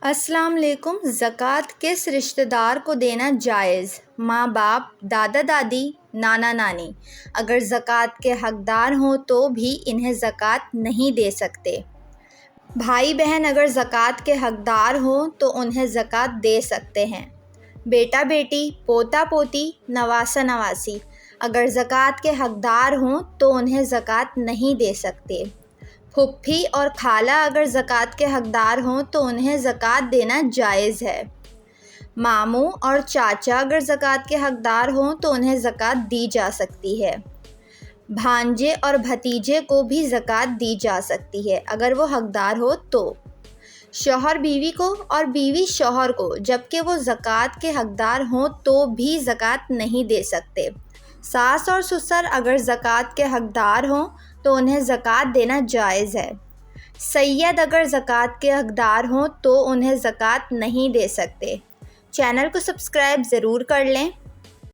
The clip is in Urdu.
السلام علیکم۔ زکوٰۃ کس رشتہ دار کو دینا جائز؟ ماں باپ، دادا دادی، نانا نانی اگر زکوٰۃ کے حقدار ہوں تو بھی انہیں زکوٰۃ نہیں دے سکتے۔ بھائی بہن اگر زکوٰۃ کے حقدار ہوں تو انہیں زکوٰۃ دے سکتے ہیں۔ بیٹا بیٹی، پوتا پوتی، نواسہ نواسی اگر زکوٰۃ کے حقدار ہوں تو انہیں زکوٰۃ نہیں دے سکتے۔ پھوپھی اور خالہ اگر زکوٰۃ کے حقدار ہوں تو انہیں زکوٰۃ دینا جائز ہے۔ ماموں اور چاچا اگر زکوٰۃ کے حقدار ہوں تو انہیں زکوٰۃ دی جا سکتی ہے۔ بھانجے اور بھتیجے کو بھی زکوٰۃ دی جا سکتی ہے اگر وہ حقدار ہو تو۔ شوہر بیوی کو اور بیوی شوہر کو جبکہ وہ زکوٰۃ کے حقدار ہوں تو بھی زکوٰۃ نہیں دے سکتے۔ ساس اور سسر اگر زکوٰۃ کے حقدار ہوں تو انہیں زکوٰۃ دینا جائز ہے۔ سید اگر زکوٰۃ کے حقدار ہوں تو انہیں زکوٰۃ نہیں دے سکتے۔ چینل کو سبسکرائب ضرور کر لیں۔